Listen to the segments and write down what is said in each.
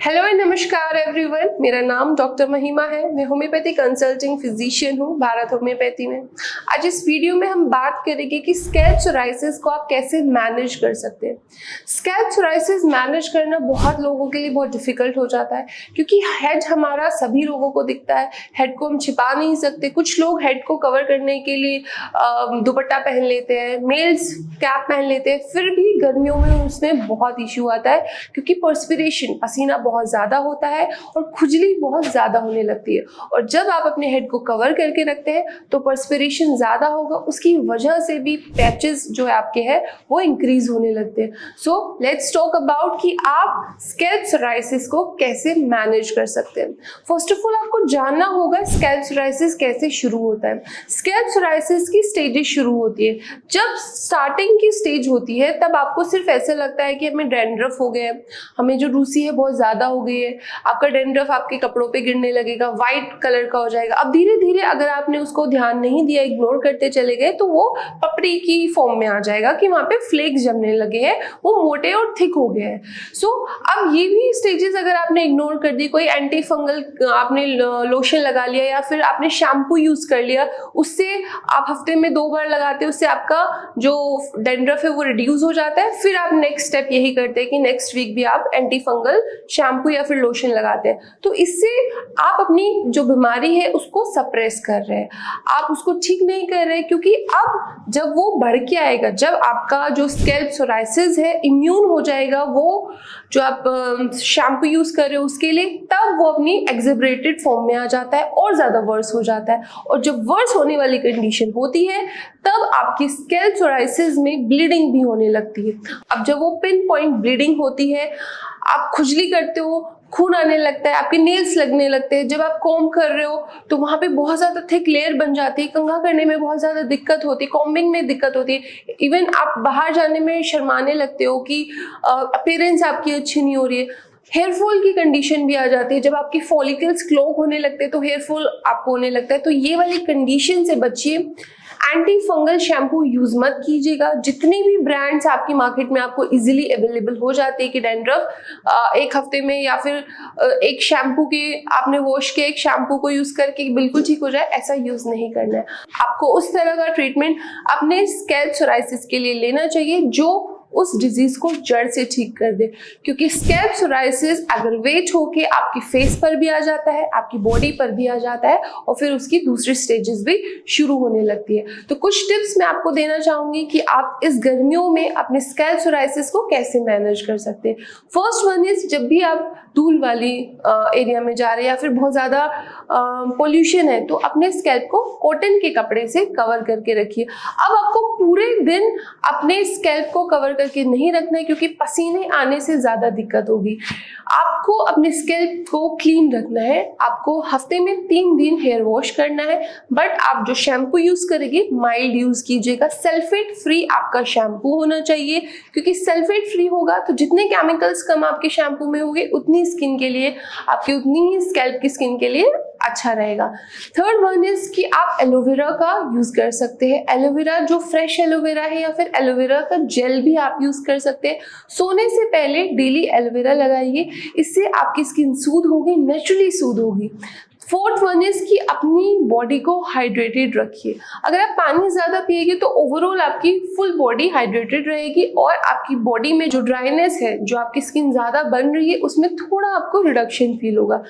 Hello and नमस्कार everyone, मेरा नाम डॉक्टर महिमा है। मैं होम्योपैथी कंसल्टिंग फिजिशियन हूँ भारत होम्योपैथी में। आज इस वीडियो में हम बात करेंगे कि स्कैल्प सोराइसिस को आप कैसे मैनेज कर सकते हैं। स्कैल्प सोराइसिस मैनेज करना बहुत लोगों के लिए बहुत डिफिकल्ट हो जाता है क्योंकि हेड हमारा सभी लोगों को दिखता है। हेड को हम छिपा नहीं सकते। कुछ लोग हेड को कवर करने के लिए दुपट्टा पहन लेते हैं, मेल्स कैप पहन लेते हैं, फिर भी गर्मियों में उसमें बहुत इश्यू आता है क्योंकि पर्सपिरेशन, पसीना बहुत ज़्यादा होता है और खुजली बहुत ज़्यादा होने लगती है। और जब आप अपने हेड को कवर करके रखते हैं तो पर्सपिरेशन ज़्यादा होगा, उसकी वजह से भी पैचेस जो आपके हैं वो इंक्रीज होने लगते हैं। सो लेट्स टॉक अबाउट कि आप स्कैल्प सोराइसिस को कैसे मैनेज कर सकते हैं। फर्स्ट ऑफ ऑल आपको जानना होगा स्कैल्प सोराइसिस कैसे शुरू होता है। स्कैल्प सोराइसिस की स्टेजेस शुरू होती है। जब स्टार्टिंग की स्टेज होती है तब आपको सिर्फ ऐसा लगता है कि हमें डैंड्रफ हो गया है, हमें जो रूसी है बहुत ज़्यादा हो गई है। आपका डैंड्रफ आपके कपड़ों पे गिरने लगेगा, वाइट कलर का हो जाएगा। अब धीरे धीरे अगर आपने उसको ध्यान नहीं दिया, इग्नोर करते चले गए तो वो पपड़ी की फॉर्म में आ जाएगा कि वहाँ पे फ्लेक्स जमने लगे हैं, वो मोटे और थिक हो गए हैं। सो अब ये भी स्टेजेस अगर आपने इग्नोर कर दी, कोई एंटी फंगल आपने लोशन लगा लिया या फिर आपने शैम्पू यूज कर लिया, उससे आप हफ्ते में 2 बार लगाते हैं, उससे आपका जो डैंड्रफ है वो रिड्यूस हो जाता है। फिर आप नेक्स्ट स्टेप यही करते हैं कि नेक्स्ट वीक भी आप एंटी फंगल शैम्पू या फिर लोशन लगाते हैं। तो इससे आप अपनी जो बीमारी है उसको सप्रेस कर रहे हैं, आप उसको ठीक नहीं कर रहे, क्योंकि अब जब वो बढ़ के आएगा, जब आपका जो स्कैल्प सोराइसिस है इम्यून हो जाएगा वो जो आप शैम्पू यूज कर रहे हो उसके लिए, तब वो अपनी एक्सेबरेटेड फॉर्म में आ जाता है और ज्यादा वर्स हो जाता है। और जब वर्स होने वाली कंडीशन होती है तब आपकी स्कैल्प सोराइसिस में ब्लीडिंग भी होने लगती है। अब जब वो पिन पॉइंट ब्लीडिंग होती है, आप खुजली करते हो, खून आने लगता है, आपके नेल्स लगने लगते हैं, जब आप कॉम्ब कर रहे हो तो वहाँ पे बहुत ज़्यादा थिक लेयर बन जाती है, कंघा करने में बहुत ज़्यादा दिक्कत होती है, कॉम्बिंग में दिक्कत होती है, इवन आप बाहर जाने में शर्माने लगते हो कि अपीयरेंस आपकी अच्छी नहीं हो रही है। हेयर फॉल की कंडीशन भी आ जाती है, जब आपकी फॉलिकल्स क्लॉग होने लगते हैं तो हेयर फॉल आपको होने लगता है। तो ये वाली कंडीशन से बचिए। एंटी फंगल शैम्पू यूज मत कीजिएगा। जितनी भी ब्रांड्स आपकी मार्केट में आपको इजीली अवेलेबल हो जाती है कि डैंड्रफ एक हफ्ते में या फिर एक शैम्पू के आपने वॉश के एक शैम्पू को यूज करके बिल्कुल ठीक हो जाए, ऐसा यूज नहीं करना है। आपको उस तरह का ट्रीटमेंट अपने स्कैल्प सोराइसिस के लिए लेना चाहिए जो उस डिजीज को जड़ से ठीक कर दे, क्योंकि स्कैल्प सोराइसिस एग्रवेट होके आपकी फेस पर भी आ जाता है, आपकी बॉडी पर भी आ जाता है और फिर उसकी दूसरी स्टेजेस भी शुरू होने लगती है। तो कुछ टिप्स मैं आपको देना चाहूंगी कि आप इस गर्मियों में अपने स्कैल्प सोराइसिस को कैसे मैनेज कर सकते हैं। फर्स्ट वन इज, जब भी आप धूल वाली एरिया में जा रहे हैं या फिर बहुत ज़्यादा पोल्यूशन है तो अपने स्कैल्प को कॉटन के कपड़े से कवर करके रखिए। अब आपको पूरे दिन अपने स्कैल्प को कवर करके नहीं रखना है क्योंकि पसीने आने से ज़्यादा दिक्कत होगी। आपको अपने स्कैल्प को क्लीन रखना है। आपको हफ्ते में 3 दिन हेयर वॉश करना है, बट आप जो शैम्पू यूज करेंगे माइल्ड यूज कीजिएगा। सल्फेट फ्री आपका शैम्पू होना चाहिए, क्योंकि सल्फेट फ्री होगा तो जितने केमिकल्स कम आपके शैम्पू में होंगे उतनी स्किन के लिए, आपकी उतनी ही स्कैल्प की स्किन के लिए अच्छा रहेगा। थर्ड वन इज कि आप एलोवेरा का यूज कर सकते हैं। एलोवेरा जो फ्रेश एलोवेरा है या फिर एलोवेरा का जेल भी आप यूज कर सकते हैं। सोने से पहले डेली एलोवेरा लगाइए, इससे आपकी स्किन सूद होगी, नेचुरली सूद होगी। फोर्थ वन इज कि अपनी बॉडी को हाइड्रेटेड रखिए। अगर आप पानी ज़्यादा पिएंगे तो ओवरऑल आपकी फुल बॉडी हाइड्रेटेड रहेगी और आपकी बॉडी में जो ड्राइनेस है, जो आपकी स्किन ज़्यादा बन रही है, उसमें थोड़ा आपको रिडक्शन फील होगा।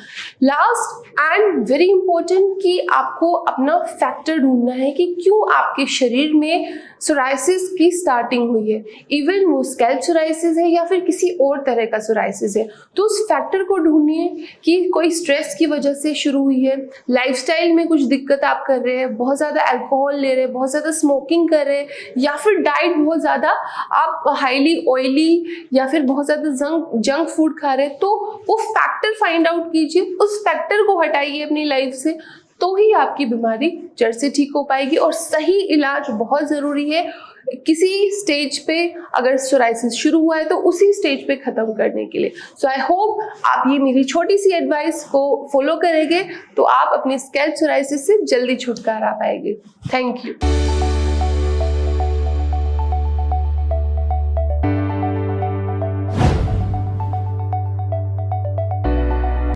लास्ट एंड वेरी इंपॉर्टेंट कि आपको अपना फैक्टर ढूंढना है कि क्यों आपके शरीर में सोराइसिस की स्टार्टिंग हुई है। इवन वो स्कैल्प सोराइसिस है या फिर किसी और तरह का सोराइसिस है, तो उस फैक्टर को ढूंढिए कि कोई स्ट्रेस की वजह से शुरू हुई है, लाइफस्टाइल में कुछ दिक्कत आप कर रहे हैं, बहुत ज़्यादा अल्कोहल ले रहे हैं, बहुत ज़्यादा स्मोकिंग कर रहे हैं, या फिर डाइट बहुत ज़्यादा आप हाईली ऑयली या फिर बहुत ज़्यादा जंक फूड खा रहे हैं। तो वो फैक्टर फाइंड आउट कीजिए, उस फैक्टर को हटाइए अपनी लाइफ से, तो ही आपकी बीमारी जड़ से ठीक हो पाएगी। और सही इलाज बहुत ज़रूरी है। किसी स्टेज पे अगर सोराइसिस शुरू हुआ है तो उसी स्टेज पे ख़त्म करने के लिए। सो आई होप आप ये मेरी छोटी सी एडवाइस को फॉलो करेंगे तो आप अपनी स्कैल्प सोराइसिस से जल्दी छुटकारा पाएंगे। Thank you.